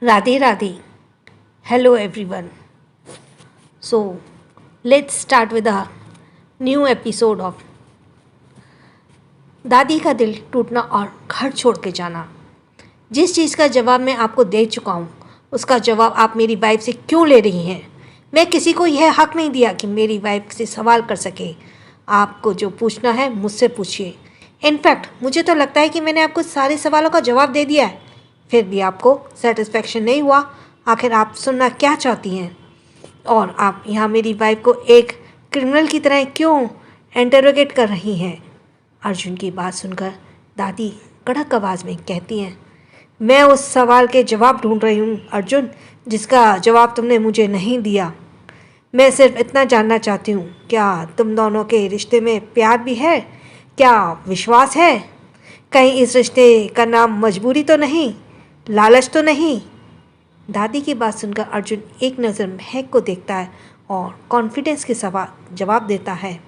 Radhe Radhe. Hello everyone. So let's start with a new episode of दादी का दिल टूटना और घर छोड़ के जाना। जिस चीज़ का जवाब मैं आपको दे चुका हूँ उसका जवाब आप मेरी वाइफ से क्यों ले रही हैं। मैं किसी को यह हक नहीं दिया कि मेरी वाइफ से सवाल कर सके। आपको जो पूछना है मुझसे पूछिए। इनफैक्ट मुझे तो लगता है कि मैंने आपको सारे सवालों का जवाब दे दिया है, फिर भी आपको सेटिस्फैक्शन नहीं हुआ। आखिर आप सुनना क्या चाहती हैं? और आप यहाँ मेरी वाइफ को एक क्रिमिनल की तरह क्यों इंटरोगेट कर रही हैं? अर्जुन की बात सुनकर दादी कड़क आवाज़ में कहती हैं, मैं उस सवाल के जवाब ढूंढ रही हूँ अर्जुन, जिसका जवाब तुमने मुझे नहीं दिया। मैं सिर्फ इतना जानना चाहती हूँ, क्या तुम दोनों के रिश्ते में प्यार भी है? क्या विश्वास है? कहीं इस रिश्ते का नाम मजबूरी तो नहीं, लालच तो नहीं? दादी की बात सुनकर अर्जुन एक नज़र महक को देखता है और कॉन्फिडेंस के सवाल जवाब देता है,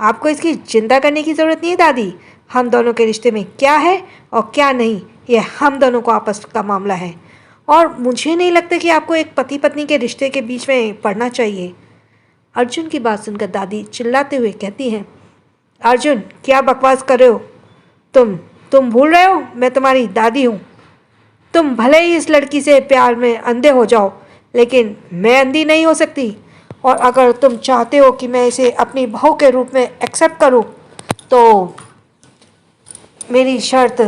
आपको इसकी चिंता करने की ज़रूरत नहीं है दादी। हम दोनों के रिश्ते में क्या है और क्या नहीं, यह हम दोनों को आपस का मामला है और मुझे नहीं लगता कि आपको एक पति पत्नी के रिश्ते के बीच में पड़ना चाहिए। अर्जुन की बात सुनकर दादी चिल्लाते हुए कहती हैं, अर्जुन क्या बकवास कर रहे हो? तुम भूल रहे हो मैं तुम्हारी दादी हूँ। तुम भले ही इस लड़की से प्यार में अंधे हो जाओ, लेकिन मैं अंधी नहीं हो सकती। और अगर तुम चाहते हो कि मैं इसे अपनी बहू के रूप में एक्सेप्ट करूं, तो मेरी शर्त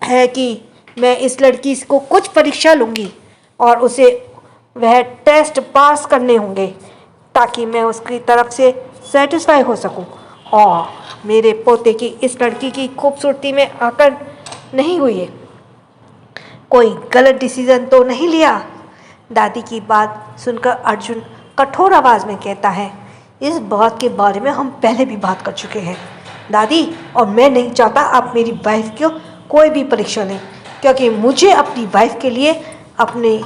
है कि मैं इस लड़की को कुछ परीक्षा लूँगी और उसे वह टेस्ट पास करने होंगे ताकि मैं उसकी तरफ से सेटिस्फाई हो सकूं। और मेरे पोते की इस लड़की की खूबसूरती में आकर नहीं हुई है, कोई गलत डिसीजन तो नहीं लिया। दादी की बात सुनकर अर्जुन कठोर आवाज़ में कहता है, इस बात के बारे में हम पहले भी बात कर चुके हैं दादी, और मैं नहीं चाहता आप मेरी वाइफ को कोई भी परीक्षा लें, क्योंकि मुझे अपनी वाइफ के लिए अपने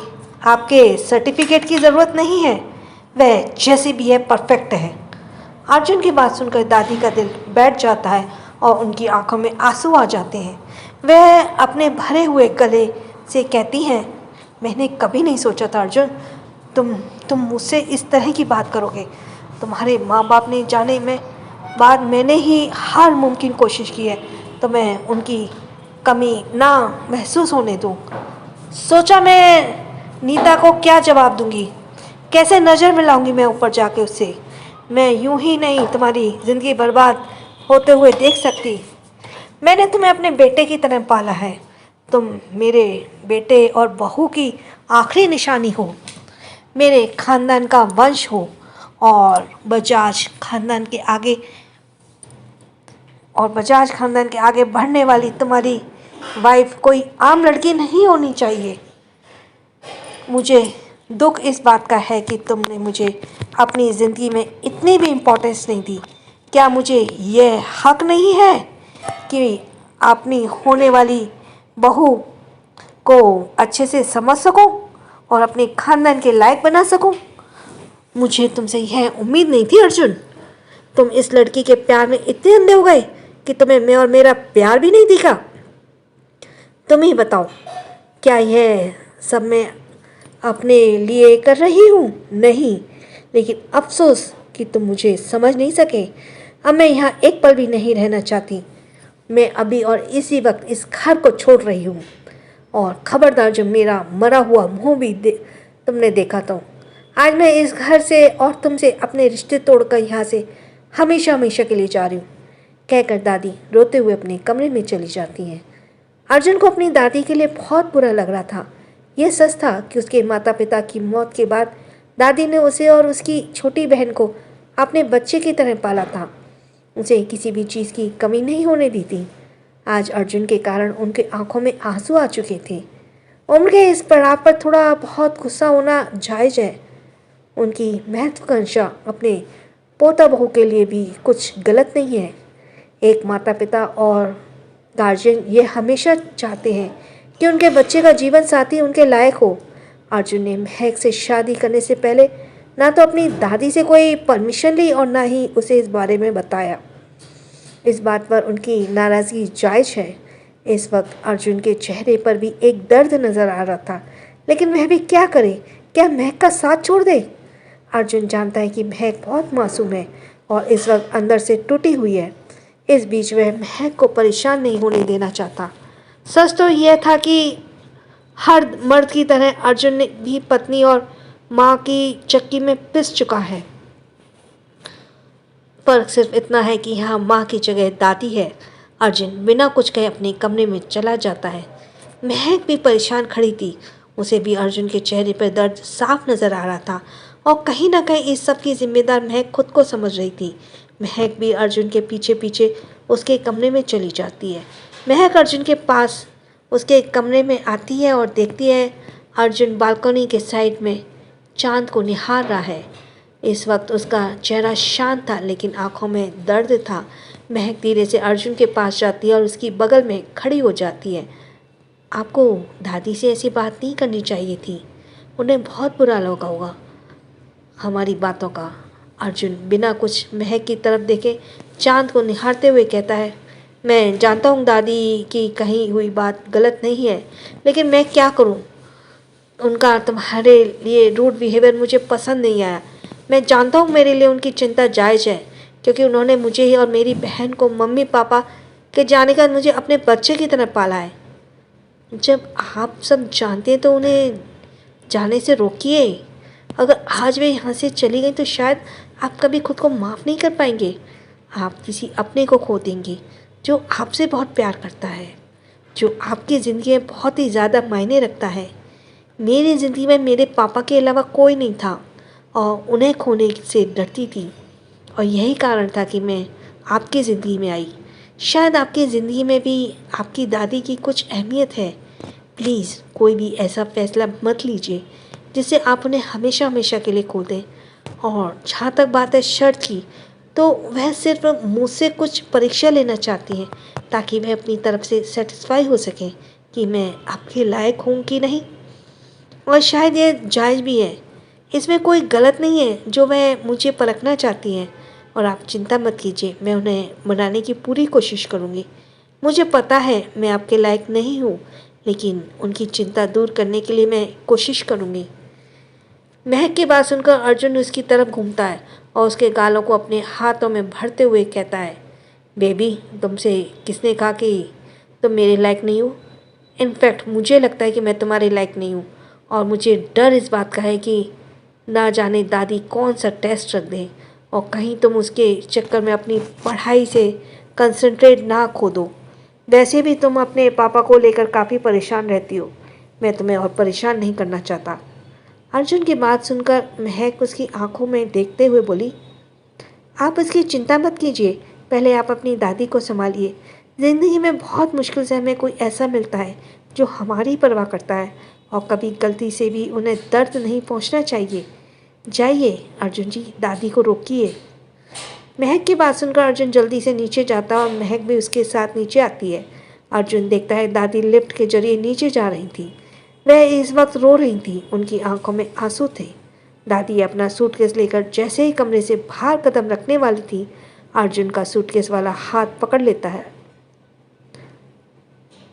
आपके सर्टिफिकेट की ज़रूरत नहीं है। वह जैसी भी है परफेक्ट है। अर्जुन की बात सुनकर दादी का दिल बैठ जाता है और उनकी आंखों में आंसू आ जाते हैं। वह अपने भरे हुए गले से कहती हैं, मैंने कभी नहीं सोचा था अर्जुन तुम मुझसे इस तरह की बात करोगे। तुम्हारे माँ बाप ने जाने में बाद मैंने ही हर मुमकिन कोशिश की है तो मैं उनकी कमी ना महसूस होने दूँ। सोचा मैं नीता को क्या जवाब दूंगी, कैसे नज़र मिलाऊंगी मैं ऊपर जाके उससे। मैं यूं ही नहीं तुम्हारी ज़िंदगी बर्बाद होते हुए देख सकती। मैंने तुम्हें अपने बेटे की तरह पाला है। तुम मेरे बेटे और बहू की आखिरी निशानी हो, मेरे खानदान का वंश हो और बजाज खानदान के आगे बढ़ने वाली तुम्हारी वाइफ कोई आम लड़की नहीं होनी चाहिए। मुझे दुख इस बात का है कि तुमने मुझे अपनी ज़िंदगी में इतनी भी इम्पोर्टेंस नहीं दी। क्या मुझे यह हक नहीं है कि अपनी होने वाली बहू को अच्छे से समझ सकूं और अपने खानदान के लायक बना सकूं? मुझे तुमसे यह उम्मीद नहीं थी अर्जुन। तुम इस लड़की के प्यार में इतने अंधे हो गए कि तुम्हें मैं और मेरा प्यार भी नहीं दिखा। तुम ही बताओ, क्या यह सब मैं अपने लिए कर रही हूँ? नहीं, लेकिन अफसोस कि तुम मुझे समझ नहीं सके। अब मैं यहाँ एक पल भी नहीं रहना चाहती। मैं अभी और इसी वक्त इस घर को छोड़ रही हूँ। और खबरदार, जब मेरा मरा हुआ मुँह भी तुमने देखा तो आज मैं इस घर से और तुमसे अपने रिश्ते तोड़कर यहाँ से हमेशा हमेशा के लिए जा रही हूँ, कहकर दादी रोते हुए अपने कमरे में चली जाती हैं। अर्जुन को अपनी दादी के लिए बहुत बुरा लग रहा था। यह सच था कि उसके माता पिता की मौत के बाद दादी ने उसे और उसकी छोटी बहन को अपने बच्चे की तरह पाला था। उसे किसी भी चीज़ की कमी नहीं होने दी थी। आज अर्जुन के कारण उनके आंखों में आंसू आ चुके थे। उम्र के इस पड़ाव पर थोड़ा बहुत गुस्सा होना जायज़ है। उनकी महत्वाकांक्षा अपने पोता बहू के लिए भी कुछ गलत नहीं है। एक माता पिता और गार्जियन ये हमेशा चाहते हैं कि उनके बच्चे का जीवन साथी उनके लायक हो। अर्जुन ने महक से शादी करने से पहले ना तो अपनी दादी से कोई परमिशन ली और ना ही उसे इस बारे में बताया। इस बात पर उनकी नाराज़गी जायज़ है। इस वक्त अर्जुन के चेहरे पर भी एक दर्द नज़र आ रहा था, लेकिन वह भी क्या करे? क्या महक का साथ छोड़ दे? अर्जुन जानता है कि महक बहुत मासूम है और इस वक्त अंदर से टूटी हुई है। इस बीच वह महक को परेशान नहीं होने देना चाहता। सच तो यह था कि हर मर्द की तरह अर्जुन ने भी पत्नी और माँ की चक्की में पिस चुका है। फर्क सिर्फ इतना है कि यहाँ माँ की जगह दादी है। अर्जुन बिना कुछ कहे अपने कमरे में चला जाता है। महक भी परेशान खड़ी थी। उसे भी अर्जुन के चेहरे पर दर्द साफ नजर आ रहा था और कहीं ना कहीं इस सब की जिम्मेदार महक खुद को समझ रही थी। महक भी अर्जुन के पीछे पीछे उसके कमरे में चली जाती है। महक अर्जुन के पास उसके कमरे में आती है और देखती है अर्जुन बालकनी के साइड में चांद को निहार रहा है। इस वक्त उसका चेहरा शांत था लेकिन आंखों में दर्द था। महक धीरे से अर्जुन के पास जाती है और उसकी बगल में खड़ी हो जाती है। आपको दादी से ऐसी बात नहीं करनी चाहिए थी, उन्हें बहुत बुरा लगा होगा हमारी बातों का। अर्जुन बिना कुछ महक की तरफ देखे चांद को निहारते हुए कहता है, मैं जानता हूँ दादी की कही हुई बात गलत नहीं है, लेकिन मैं क्या करूँ? उनका तुम्हारे लिए रूड बिहेवियर मुझे पसंद नहीं आया। मैं जानता हूँ मेरे लिए उनकी चिंता जायज़ है, क्योंकि उन्होंने मुझे ही और मेरी बहन को मम्मी पापा के जाने का मुझे अपने बच्चे की तरह पाला है। जब आप सब जानते हैं तो उन्हें जाने से रोकिए। अगर आज वे यहाँ से चली गई तो शायद आप कभी खुद को माफ़ नहीं कर पाएंगे। आप किसी अपने को खो देंगे जो आपसे बहुत प्यार करता है, जो आपकी ज़िंदगी में बहुत ही ज़्यादा मायने रखता है। मेरी ज़िंदगी में मेरे पापा के अलावा कोई नहीं था और उन्हें खोने से डरती थी, और यही कारण था कि मैं आपकी ज़िंदगी में आई। शायद आपकी ज़िंदगी में भी आपकी दादी की कुछ अहमियत है। प्लीज़ कोई भी ऐसा फैसला मत लीजिए जिससे आप उन्हें हमेशा हमेशा के लिए खो दें। और जहाँ तक बात है शर्त की, तो वह सिर्फ मुझसे कुछ परीक्षा लेना चाहती हैं ताकि वह अपनी तरफ से सेटिस्फाई हो सकें कि मैं आपके लायक हूँ कि नहीं। और शायद यह जायज़ भी है, इसमें कोई गलत नहीं है जो वह मुझे परखना चाहती हैं। और आप चिंता मत कीजिए, मैं उन्हें मनाने की पूरी कोशिश करूँगी। मुझे पता है मैं आपके लायक नहीं हूँ, लेकिन उनकी चिंता दूर करने के लिए मैं कोशिश करूँगी। महक की बात सुनकर अर्जुन उसकी तरफ घूमता है और उसके गालों को अपने हाथों में भरते हुए कहता है, बेबी तुमसे किसने कहा कि तुम मेरे लायक नहीं हो? इनफैक्ट मुझे लगता है कि मैं तुम्हारे लायक नहीं हूँ, और मुझे डर इस बात का है कि ना जाने दादी कौन सा टेस्ट रख दे और कहीं तुम उसके चक्कर में अपनी पढ़ाई से कंसंट्रेट ना खो दो। वैसे भी तुम अपने पापा को लेकर काफ़ी परेशान रहती हो, मैं तुम्हें और परेशान नहीं करना चाहता। अर्जुन की बात सुनकर महक उसकी आंखों में देखते हुए बोली, आप इसकी चिंता मत कीजिए, पहले आप अपनी दादी को संभालिए। ज़िंदगी में बहुत मुश्किल से हमें कोई ऐसा मिलता है जो हमारी परवाह करता है, और कभी गलती से भी उन्हें दर्द नहीं पहुंचना चाहिए। जाइए अर्जुन जी, दादी को रोकिए। महक की बात सुनकर अर्जुन जल्दी से नीचे जाता और महक भी उसके साथ नीचे आती है। अर्जुन देखता है दादी लिफ्ट के जरिए नीचे जा रही थी। वह इस वक्त रो रही थी, उनकी आंखों में आंसू थे। दादी अपना सूटकेस लेकर जैसे ही कमरे से बाहर कदम रखने वाली थी, अर्जुन का सूटकेस वाला हाथ पकड़ लेता है।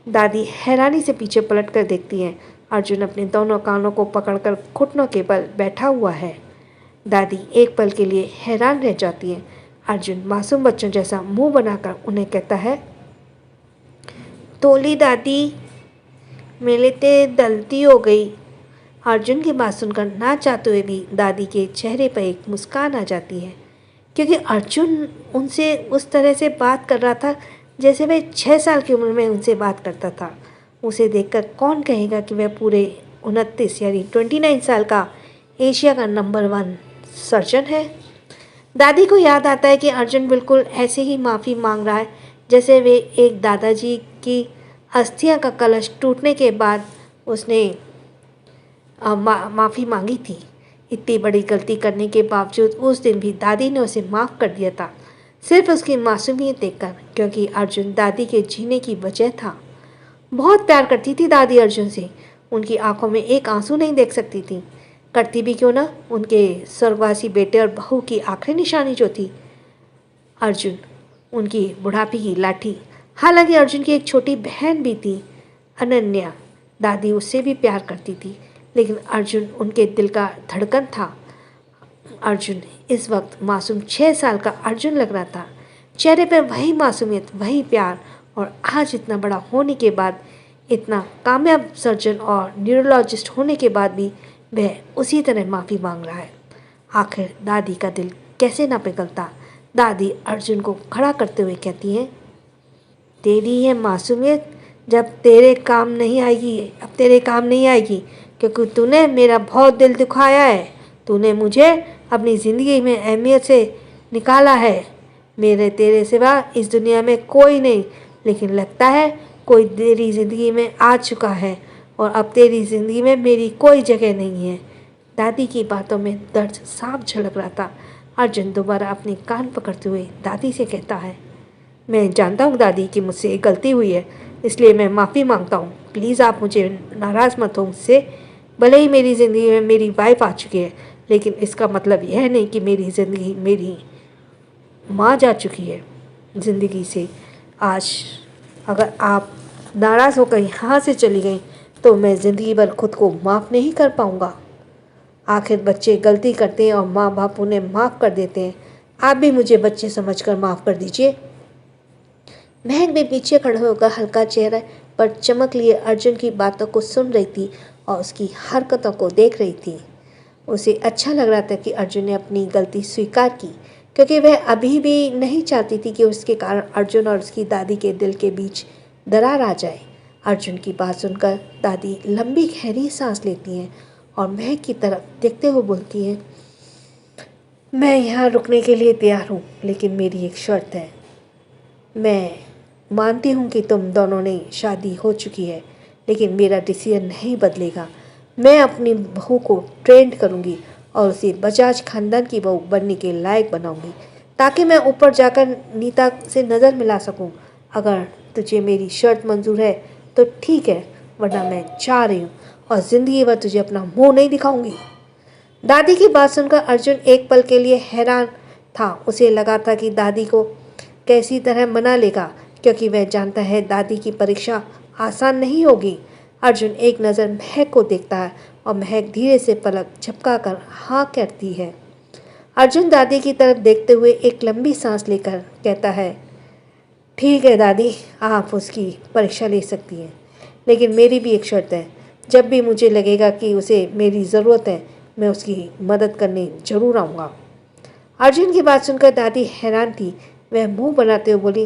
दादी हैरानी से पीछे पलट कर देखती हैं। अर्जुन अपने दोनों कानों को पकड़कर घुटनों के बल बैठा हुआ है। दादी एक पल के लिए हैरान रह जाती है। अर्जुन मासूम बच्चों जैसा मुंह बनाकर उन्हें कहता है, तोली दादी, मेरे ते गलती हो गई। अर्जुन की बात सुनकर ना चाहते हुए भी दादी के चेहरे पर एक मुस्कान आ जाती है, क्योंकि अर्जुन उनसे उस तरह से बात कर रहा था जैसे वह 6 साल की उम्र में उनसे बात करता था। उसे देखकर कौन कहेगा कि वह पूरे 29 यानी 29 साल का एशिया का नंबर 1 सर्जन है। दादी को याद आता है कि अर्जुन बिल्कुल ऐसे ही माफ़ी मांग रहा है जैसे वे एक दादाजी की अस्थियां का कलश टूटने के बाद उसने माफ़ी मांगी थी। इतनी बड़ी गलती करने के बावजूद उस दिन भी दादी ने उसे माफ़ कर दिया था, सिर्फ उसकी मासूमियत देखकर, क्योंकि अर्जुन दादी के जीने की वजह था। बहुत प्यार करती थी दादी अर्जुन से, उनकी आंखों में एक आंसू नहीं देख सकती थी। करती भी क्यों ना, उनके स्वर्गवासी बेटे और बहू की आखिरी निशानी जो थी अर्जुन, उनकी बुढ़ापे की लाठी। हालांकि अर्जुन की एक छोटी बहन भी थी, अनन्या। दादी उससे भी प्यार करती थी, लेकिन अर्जुन उनके दिल का धड़कन था। अर्जुन इस वक्त मासूम 6 साल का अर्जुन लग रहा था। चेहरे पर वही मासूमियत, वही प्यार, और आज इतना बड़ा होने के बाद, इतना कामयाब सर्जन और न्यूरोलॉजिस्ट होने के बाद भी वह उसी तरह माफ़ी मांग रहा है। आखिर दादी का दिल कैसे ना पिघलता। दादी अर्जुन को खड़ा करते हुए कहती हैं, तेरी ये मासूमियत जब तेरे काम नहीं आएगी, अब तेरे काम नहीं आएगी, क्योंकि तूने मेरा बहुत दिल दुखाया है। तूने मुझे अपनी ज़िंदगी में अहमियत से निकाला है। मेरे तेरे सिवा इस दुनिया में कोई नहीं, लेकिन लगता है कोई तेरी ज़िंदगी में आ चुका है और अब तेरी ज़िंदगी में मेरी कोई जगह नहीं है। दादी की बातों में दर्द साफ झलक रहा था। अर्जुन दोबारा अपने कान पकड़ते हुए दादी से कहता है, मैं जानता हूँ दादी कि मुझसे एक गलती हुई है, इसलिए मैं माफ़ी मांगता हूँ। प्लीज़ आप मुझे नाराज़ मत हो मुझसे। भले ही मेरी ज़िंदगी में मेरी वाइफ आ चुकी है, लेकिन इसका मतलब यह नहीं कि मेरी ज़िंदगी मेरी माँ जा चुकी है ज़िंदगी से। आज अगर आप नाराज़ होकर यहाँ से चली गई तो मैं ज़िंदगी भर खुद को माफ़ नहीं कर पाऊँगा। आखिर बच्चे गलती करते हैं और माँ बाप उन्हें माफ़ कर देते हैं। आप भी मुझे बच्चे समझकर माफ़ कर दीजिए। महक भी पीछे खड़े होकर हल्का चेहरा पर चमक लिए अर्जुन की बातों को सुन रही थी और उसकी हरकतों को देख रही थी। उसे अच्छा लग रहा था कि अर्जुन ने अपनी गलती स्वीकार की, क्योंकि वह अभी भी नहीं चाहती थी कि उसके कारण अर्जुन और उसकी दादी के दिल के बीच दरार आ जाए। अर्जुन की बात सुनकर दादी लंबी गहरी सांस लेती हैं और महक की तरफ देखते हुए बोलती हैं, मैं यहाँ रुकने के लिए तैयार हूँ, लेकिन मेरी एक शर्त है। मैं मानती हूँ कि तुम दोनों ने शादी हो चुकी है, लेकिन मेरा डिसीजन नहीं बदलेगा। मैं अपनी बहू को ट्रेंड करूँगी और उसे बजाज खानदान की बहू बनने के लायक बनाऊँगी, ताकि मैं ऊपर जाकर नीता से नज़र मिला सकूँ। अगर तुझे मेरी शर्त मंजूर है तो ठीक है, वरना मैं जा रही हूँ और ज़िंदगी भर तुझे अपना मुँह नहीं दिखाऊँगी। दादी की बात सुनकर अर्जुन एक पल के लिए हैरान था। उसे लगा था कि दादी को कैसी तरह मना लेगा, क्योंकि वह जानता है दादी की परीक्षा आसान नहीं होगी। अर्जुन एक नज़र महक को देखता है और महक धीरे से पलक झपकाकर हाँ कहती है। अर्जुन दादी की तरफ देखते हुए एक लंबी सांस लेकर कहता है, ठीक है दादी, आप उसकी परीक्षा ले सकती हैं, लेकिन मेरी भी एक शर्त है। जब भी मुझे लगेगा कि उसे मेरी ज़रूरत है, मैं उसकी मदद करने ज़रूर आऊँगा। अर्जुन की बात सुनकर दादी हैरान थी। वह मुंह बनाते हुए बोली,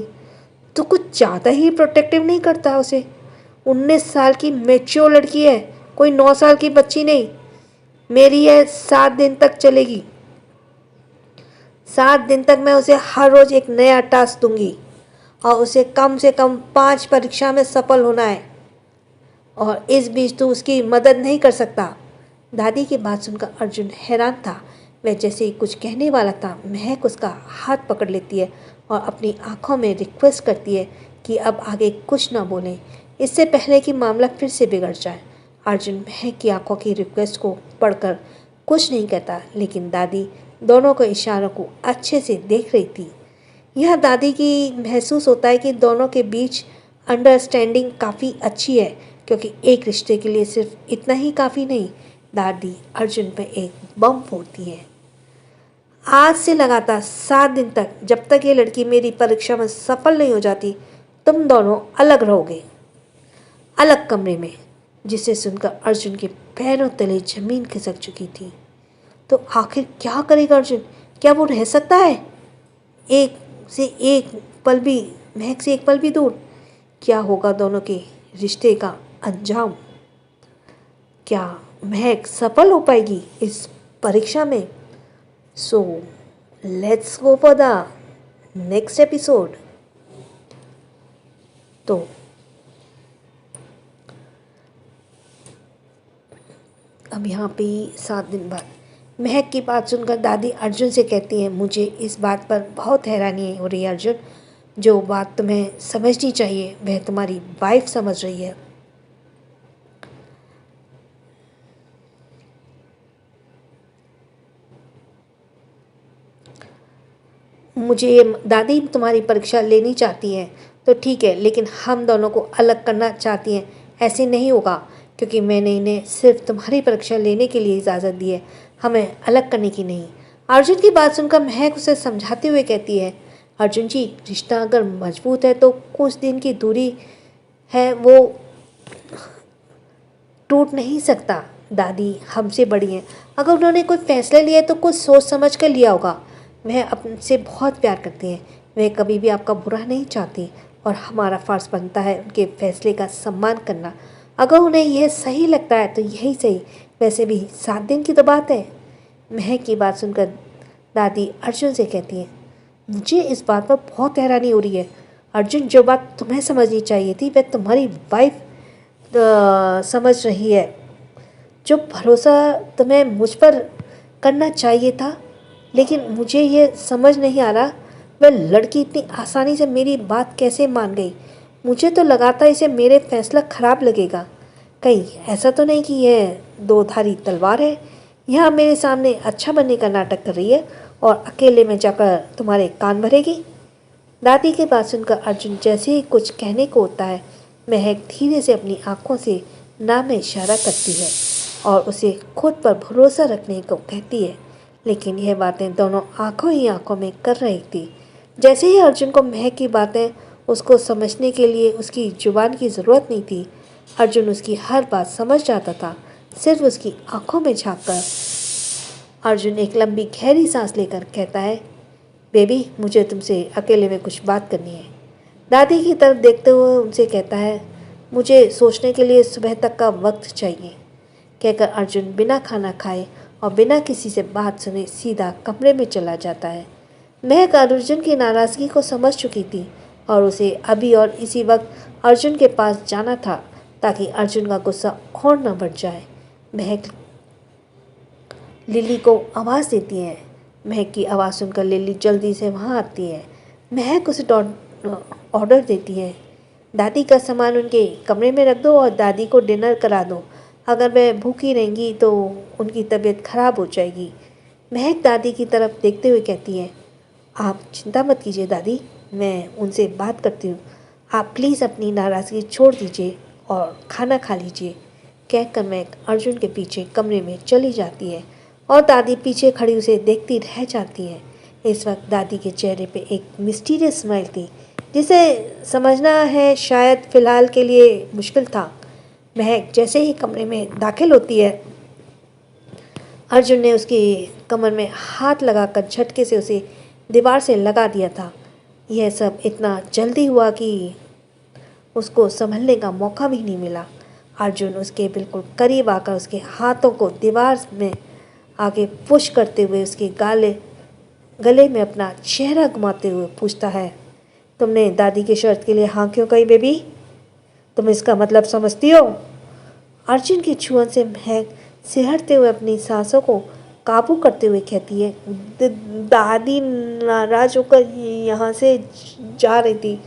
तो कुछ ज़्यादा ही प्रोटेक्टिव नहीं करता उसे? 19 साल की मैच्योर लड़की है, कोई 9 साल की बच्ची नहीं। मेरी यह 7 दिन तक चलेगी। 7 दिन तक मैं उसे हर रोज़ एक नया टास्क दूंगी और उसे कम से कम 5 परीक्षा में सफल होना है, और इस बीच तू उसकी मदद नहीं कर सकता। दादी की बात सुनकर अर्जुन हैरान था। वह जैसे ही कुछ कहने वाला था, महक उसका हाथ पकड़ लेती है और अपनी आंखों में रिक्वेस्ट करती है कि अब आगे कुछ ना बोलें, इससे पहले कि मामला फिर से बिगड़ जाए। अर्जुन महक की आंखों की रिक्वेस्ट को पढ़कर कुछ नहीं कहता, लेकिन दादी दोनों के इशारों को अच्छे से देख रही थी। यह दादी की महसूस होता है कि दोनों के बीच अंडरस्टैंडिंग काफ़ी अच्छी है, क्योंकि एक रिश्ते के लिए सिर्फ इतना ही काफ़ी नहीं। दादी अर्जुन पर एक बम फोड़ती है। आज से लगातार 7 दिन तक, जब तक ये लड़की मेरी परीक्षा में सफल नहीं हो जाती, तुम दोनों अलग रहोगे, अलग कमरे में। जिसे सुनकर अर्जुन के पैरों तले जमीन खिसक चुकी थी। तो आखिर क्या करेगा अर्जुन? क्या वो रह सकता है एक से एक पल भी, महक से एक पल भी दूर? क्या होगा दोनों के रिश्ते का अंजाम? क्या महक सफल हो पाएगी इस परीक्षा में? So let's go for the next episode. तो अब यहाँ पे 7 दिन बाद महक की बात सुनकर दादी अर्जुन से कहती हैं, मुझे इस बात पर बहुत हैरानी हो रही है अर्जुन। जो बात तुम्हें समझनी चाहिए वह तुम्हारी वाइफ समझ रही है। मुझे ये दादी तुम्हारी परीक्षा लेनी चाहती हैं तो ठीक है, लेकिन हम दोनों को अलग करना चाहती हैं। ऐसे नहीं होगा, क्योंकि मैंने इन्हें सिर्फ तुम्हारी परीक्षा लेने के लिए इजाज़त दी है, हमें अलग करने की नहीं। अर्जुन की बात सुनकर महक उसे समझाते हुए कहती है, अर्जुन जी, रिश्ता अगर मजबूत है तो कुछ दिन की दूरी है वो टूट नहीं सकता। दादी हमसे बड़ी हैं, अगर उन्होंने कोई फैसला लिया है तो कुछ सोच समझ कर लिया होगा। वह आपसे बहुत प्यार करती हैं, वह कभी भी आपका बुरा नहीं चाहती और हमारा फ़र्ज़ बनता है उनके फैसले का सम्मान करना। अगर उन्हें यह सही लगता है तो यही सही, वैसे भी 7 दिन की तो बात है। महक की बात सुनकर दादी अर्जुन से कहती है, मुझे इस बात पर बहुत हैरानी हो रही है। अर्जुन, जो बात तुम्हें समझनी चाहिए थी वह तुम्हारी वाइफ समझ रही है। जो भरोसा तुम्हें मुझ पर करना चाहिए था, लेकिन मुझे ये समझ नहीं आ रहा वह लड़की इतनी आसानी से मेरी बात कैसे मान गई। मुझे तो लगा था इसे मेरे फैसला खराब लगेगा। कहीं ऐसा तो नहीं कि यह दो धारी तलवार है, यहाँ मेरे सामने अच्छा बनने का नाटक कर रही है और अकेले में जाकर तुम्हारे कान भरेगी। दादी की बात सुनकर अर्जुन जैसे ही कुछ कहने को होता है, महक धीरे से अपनी आंखों से ना में इशारा करती है और उसे खुद पर भरोसा रखने को कहती है। लेकिन यह बातें दोनों आंखों ही आंखों में कर रही थी। जैसे ही अर्जुन को महक की बातें उसको समझने के लिए उसकी जुबान की ज़रूरत नहीं थी। अर्जुन उसकी हर बात समझ जाता था, सिर्फ उसकी आंखों में झांककर। अर्जुन एक लंबी गहरी सांस लेकर कहता है, बेबी, मुझे तुमसे अकेले में कुछ बात करनी है। दादी की तरफ देखते हुए उनसे कहता है, मुझे सोचने के लिए सुबह तक का वक्त चाहिए। कहकर अर्जुन बिना खाना खाए और बिना किसी से बात सुने सीधा कमरे में चला जाता है। महक अर्जुन की नाराज़गी को समझ चुकी थी और उसे अभी और इसी वक्त अर्जुन के पास जाना था ताकि अर्जुन का गुस्सा और न बढ़ जाए। महक लिली को आवाज़ देती है। महक की आवाज़ सुनकर लिली जल्दी से वहाँ आती है। महक उसे ऑर्डर देती है, दादी का सामान उनके कमरे में रख दो और दादी को डिनर करा दो। अगर वह भूखी रहेंगी तो उनकी तबीयत खराब हो जाएगी। महक दादी की तरफ देखते हुए कहती है, आप चिंता मत कीजिए दादी, मैं उनसे बात करती हूँ। आप प्लीज़ अपनी नाराज़गी छोड़ दीजिए और खाना खा लीजिए। कहकर महक अर्जुन के पीछे कमरे में चली जाती है और दादी पीछे खड़ी उसे देखती रह जाती है। इस वक्त दादी के चेहरे पे एक मिस्टीरियस स्माइल थी, जिसे समझना है शायद फ़िलहाल के लिए मुश्किल था। महक जैसे ही कमरे में दाखिल होती है, अर्जुन ने उसकी कमर में हाथ लगाकर झटके से उसे दीवार से लगा दिया था। यह सब इतना जल्दी हुआ कि उसको संभलने का मौका भी नहीं मिला। अर्जुन उसके बिल्कुल करीब आकर उसके हाथों को दीवार में आगे पुश करते हुए उसके गले में अपना चेहरा घुमाते हुए पूछता है, तुमने दादी की शर्त के लिए हाँ क्यों कही बेबी? तुम इसका मतलब समझती हो? अर्जुन की छुअन से महक सिहरते हुए अपनी सांसों को काबू करते हुए कहती है, दादी नाराज होकर यहाँ से जा रही थी।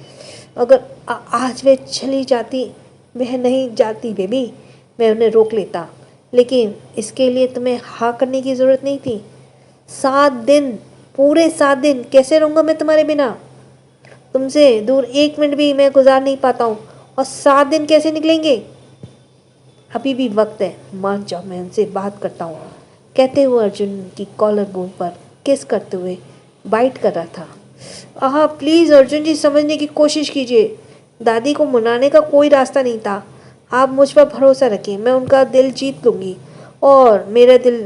अगर आज वे चली जाती, वह नहीं जाती बेबी, मैं उन्हें रोक लेता, लेकिन इसके लिए तुम्हें हाँ करने की ज़रूरत नहीं थी। 7 दिन, पूरे 7 दिन कैसे रहूँगा मैं तुम्हारे बिना? तुमसे दूर 1 मिनट भी मैं गुजार नहीं पाता हूँ और 7 दिन कैसे निकलेंगे? अभी भी वक्त है, मान जाओ, मैं उनसे बात करता हूँ। कहते हुए अर्जुन की कॉलर बोन पर किस करते हुए बाइट कर रहा था। हाँ प्लीज़ अर्जुन जी, समझने की कोशिश कीजिए। दादी को मनाने का कोई रास्ता नहीं था। आप मुझ पर भरोसा रखें, मैं उनका दिल जीत लूँगी। और मेरे दिल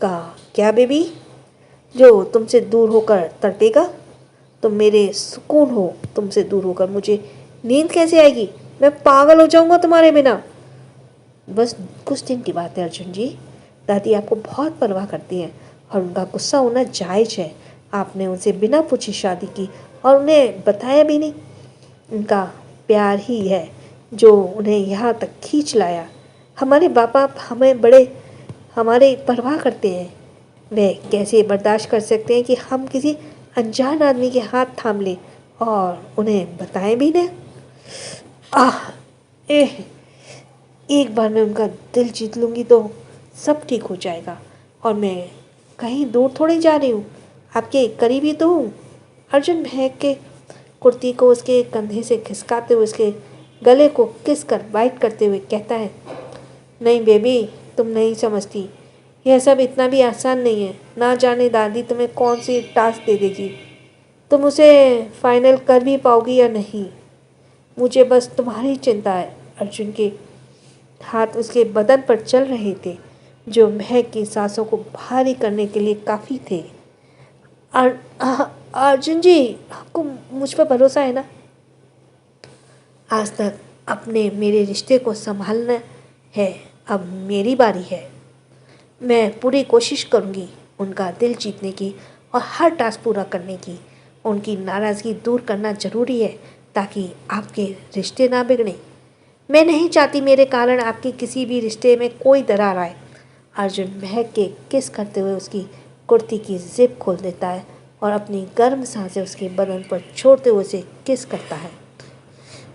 का क्या बेबी, जो तुमसे दूर होकर तड़पेगा? तुम मेरे सुकून हो, तुमसे दूर होकर मुझे नींद कैसे आएगी? मैं पागल हो जाऊँगा तुम्हारे बिना। बस कुछ दिन की बात है अर्जुन जी, दादी आपको बहुत परवाह करती हैं और उनका गुस्सा होना जायज़ है। आपने उनसे बिना पूछे शादी की और उन्हें बताया भी नहीं। उनका प्यार ही है जो उन्हें यहाँ तक खींच लाया। हमारे पापा हमारे परवाह करते हैं। वे कैसे बर्दाश्त कर सकते हैं कि हम किसी अनजान आदमी के हाथ थाम लें और उन्हें बताएं भी नहीं? एक बार मैं उनका दिल जीत लूँगी तो सब ठीक हो जाएगा और मैं कहीं दूर थोड़ी जा रही हूँ, आपके करीब ही तो हूँ। अर्जुन महक के कुर्ती को उसके कंधे से खिसकाते हुए उसके गले को किस कर बाइट करते हुए कहता है, नहीं बेबी, तुम नहीं समझती, यह सब इतना भी आसान नहीं है। ना जाने दादी तुम्हें कौन सी टास्क दे देगी, तुम उसे फाइनल कर भी पाओगी या नहीं। मुझे बस तुम्हारी चिंता है। अर्जुन के हाथ उसके बदन पर चल रहे थे, जो महक की सांसों को भारी करने के लिए काफ़ी थे। अर्जुन जी, आपको मुझ पर भरोसा है ना? आज तक अपने मेरे रिश्ते को संभालना है, अब मेरी बारी है। मैं पूरी कोशिश करूँगी उनका दिल जीतने की और हर टास्क पूरा करने की। उनकी नाराज़गी दूर करना ज़रूरी है ताकि आपके रिश्ते ना बिगड़ें। मैं नहीं चाहती मेरे कारण आपके किसी भी रिश्ते में कोई दरार आए। अर्जुन महक के किस करते हुए उसकी कुर्ती की जिप खोल देता है और अपनी गर्म सांसें उसके बदन पर छोड़ते हुए उसे किस करता है।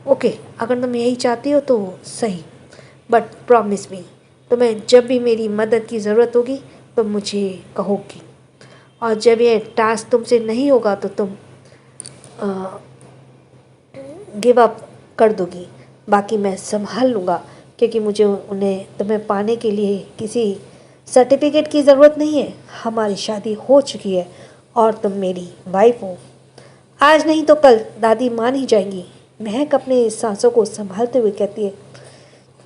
ओके, अगर तुम यही चाहती हो तो सही, बट प्रॉमिस मी, तुम्हें जब भी मेरी मदद की ज़रूरत होगी तो मुझे कहोगी, और जब ये टास्क तुमसे नहीं होगा तो तुम गिव अप कर दोगी। बाकी मैं संभाल लूँगा, क्योंकि मुझे उन्हें तुम्हें पाने के लिए किसी सर्टिफिकेट की ज़रूरत नहीं है। हमारी शादी हो चुकी है और तुम मेरी वाइफ हो। आज नहीं तो कल दादी मान ही जाएंगी। महक अपने सांसों को संभालते हुए कहती है,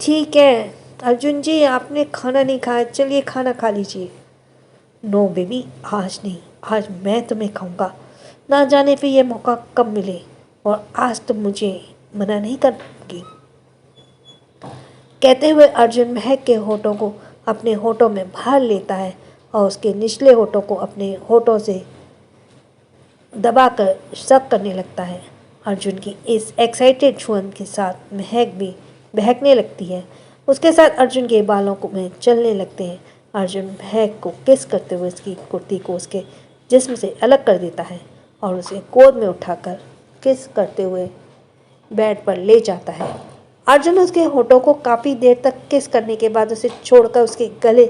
ठीक है अर्जुन जी, आपने खाना नहीं खाया, चलिए खाना खा लीजिए। नो बेबी, आज नहीं, आज मैं तुम्हें खाऊंगा। ना जाने फिर यह मौका कब मिले, और आज तुम मुझे मना नहीं कर पाओगी। कहते हुए अर्जुन महक के होठों को अपने होठों में भर लेता है और उसके निचले होठों को अपने होठों से दबाकर सक करने लगता है। अर्जुन की इस एक्साइटेड छुअन के साथ महक भी बहकने लगती है। उसके साथ अर्जुन के बालों को में चलने लगते हैं। अर्जुन महक को किस करते हुए उसकी कुर्ती को उसके जिस्म से अलग कर देता है और उसे गोद में उठाकर किस करते हुए बेड पर ले जाता है। अर्जुन उसके होठों को काफ़ी देर तक किस करने के बाद उसे छोड़कर उसके गले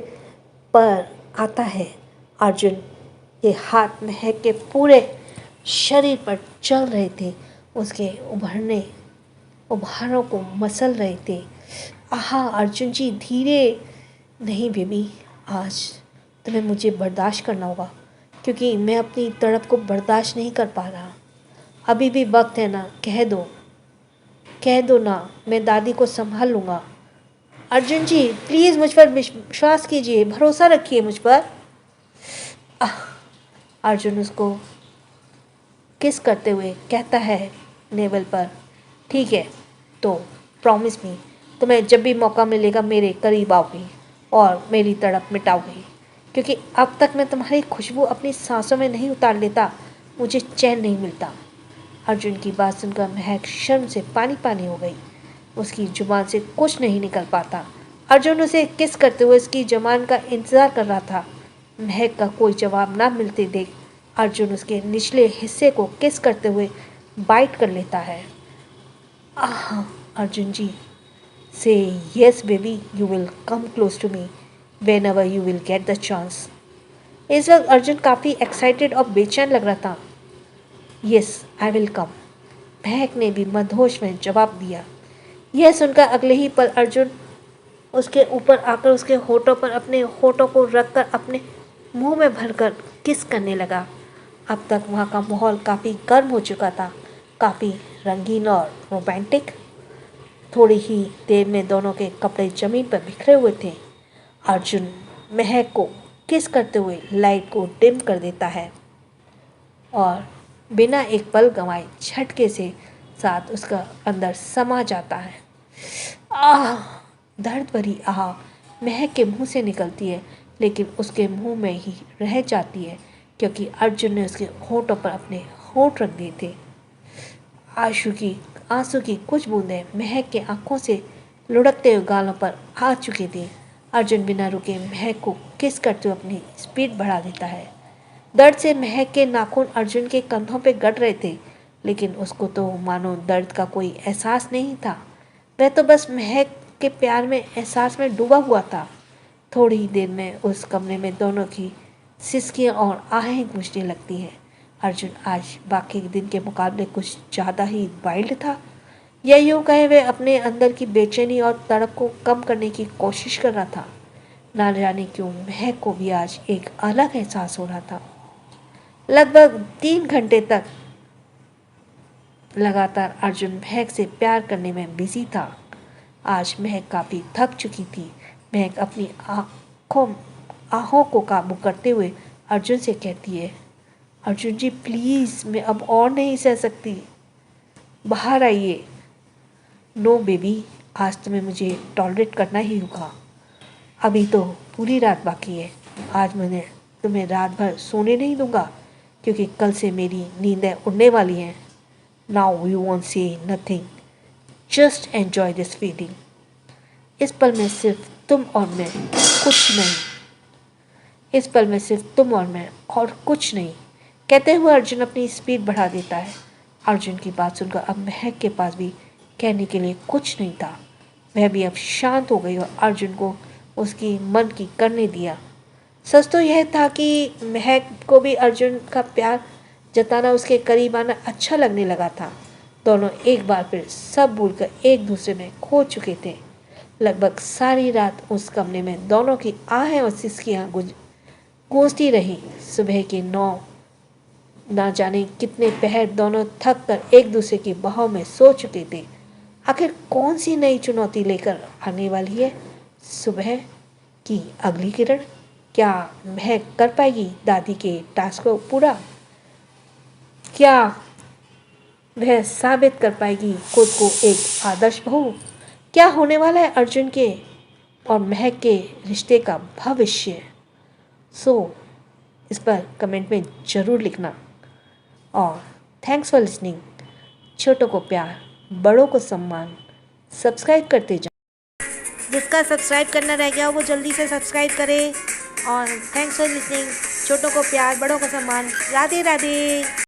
पर आता है। अर्जुन के हाथ महक के पूरे शरीर पर चल रहे थे, उसके उभारों को मसल रहे थे। आहा अर्जुन जी, धीरे। नहीं बेबी, आज तुम्हें मुझे बर्दाश्त करना होगा, क्योंकि मैं अपनी तड़प को बर्दाश्त नहीं कर पा रहा। अभी भी वक्त है ना, कह दो ना, मैं दादी को संभाल लूँगा। अर्जुन जी प्लीज़ मुझ पर विश्वास कीजिए, भरोसा रखिए मुझ पर। अर्जुन उसको किस करते हुए कहता है नेवल पर, ठीक है तो प्रॉमिस मी, तुम्हें जब भी मौका मिलेगा मेरे करीब आओगी और मेरी तड़प मिटाओगी, क्योंकि अब तक मैं तुम्हारी खुशबू अपनी सांसों में नहीं उतार लेता, मुझे चैन नहीं मिलता। अर्जुन की बात सुनकर महक शर्म से पानी पानी हो गई। उसकी जुबान से कुछ नहीं निकल पाता। अर्जुन उसे किस करते हुए उसकी जुबान का इंतज़ार कर रहा था। महक का कोई जवाब ना मिलते देख अर्जुन उसके निचले हिस्से को किस करते हुए बाइट कर लेता है। आह Arjun ji, say yes baby, you will come close to me whenever you will get the chance. इस वक्त अर्जुन काफ़ी एक्साइटेड और बेचैन लग रहा था। यस आई विल कम, महक ने भी मदहोश में जवाब दिया। यह सुनकर अगले ही पल अर्जुन उसके ऊपर आकर उसके होठों पर अपने होठों को रखकर अपने मुंह में भरकर किस करने लगा। अब तक वहाँ का माहौल काफ़ी गर्म हो चुका था, काफ़ी रंगीन और रोमांटिक। थोड़ी ही देर में दोनों के कपड़े ज़मीन पर बिखरे हुए थे। अर्जुन महक को किस करते हुए लाइट को डिम कर देता है और बिना एक पल गंवाए झटके से साथ उसका अंदर समा जाता है। आह, दर्द भरी आह महक के मुंह से निकलती है, लेकिन उसके मुंह में ही रह जाती है, क्योंकि अर्जुन ने उसके होठों पर अपने होठ रख दिए थे। आंसू की कुछ बूंदें महक के आंखों से लुढ़कते हुए गालों पर आ चुके थे। अर्जुन बिना रुके महक को किस करते हुए अपनी स्पीड बढ़ा देता है। दर्द से महक के नाखून अर्जुन के कंधों पे गड़ रहे थे, लेकिन उसको तो मानो दर्द का कोई एहसास नहीं था। वह तो बस महक के प्यार में एहसास में डूबा हुआ था। थोड़ी ही देर में उस कमरे में दोनों की सिसकियाँ और आहें गूंजने लगती हैं। अर्जुन आज बाकी दिन के मुकाबले कुछ ज़्यादा ही वाइल्ड था। या यूं कहे वे अपने अंदर की बेचैनी और तड़प को कम करने की कोशिश कर रहा था। ना जाने क्यों महक को भी आज एक अलग एहसास हो रहा था। लगभग 3 घंटे तक लगातार अर्जुन महक से प्यार करने में बिजी था। आज महक काफी थक चुकी थी। महक अपनी आहों को काबू करते हुए अर्जुन से कहती है, अर्जुन जी प्लीज, मैं अब और नहीं सह सकती, बाहर आइए। नो बेबी, आज तुम्हें मुझे टॉलरेट करना ही होगा। अभी तो पूरी रात बाकी है। आज मैंने तुम्हें रात भर सोने नहीं दूंगा क्योंकि कल से मेरी नींदें उड़ने वाली हैं। नाउ यू वॉन्ट से nothing, just enjoy this feeling. इस पल में सिर्फ तुम और मैं, कुछ नहीं। इस पल में सिर्फ तुम और मैं और कुछ नहीं। कहते हुए अर्जुन अपनी स्पीड बढ़ा देता है। अर्जुन की बात सुनकर अब महक के पास भी कहने के लिए कुछ नहीं था। वह भी अब शांत हो गई और अर्जुन को उसकी मन की करने दिया। सच तो यह था कि महक को भी अर्जुन का प्यार जताना, उसके करीब आना अच्छा लगने लगा था। दोनों एक बार फिर सब भूलकर एक दूसरे में खो चुके थे। लगभग सारी रात उस कमरे में दोनों की आहें और सिसकियां गूंजती रही। सुबह के 9 ना जाने कितने पहर दोनों थक कर एक दूसरे की बाहों में सो चुके थे। आखिर कौन सी नई चुनौती लेकर आने वाली है सुबह की अगली किरण? क्या महक कर पाएगी दादी के टास्क को पूरा? क्या वह साबित कर पाएगी खुद को एक आदर्श बहू? क्या होने वाला है अर्जुन के और महक के रिश्ते का भविष्य? इस पर कमेंट में ज़रूर लिखना। और थैंक्स फॉर लिसनिंग। छोटों को प्यार, बड़ों को सम्मान। सब्सक्राइब करते जाओ। जिसका सब्सक्राइब करना रह गया वो जल्दी से सब्सक्राइब करे। और थैंक्स फॉर लिसनिंग। छोटों को प्यार, बड़ों को सम्मान। राधे राधे।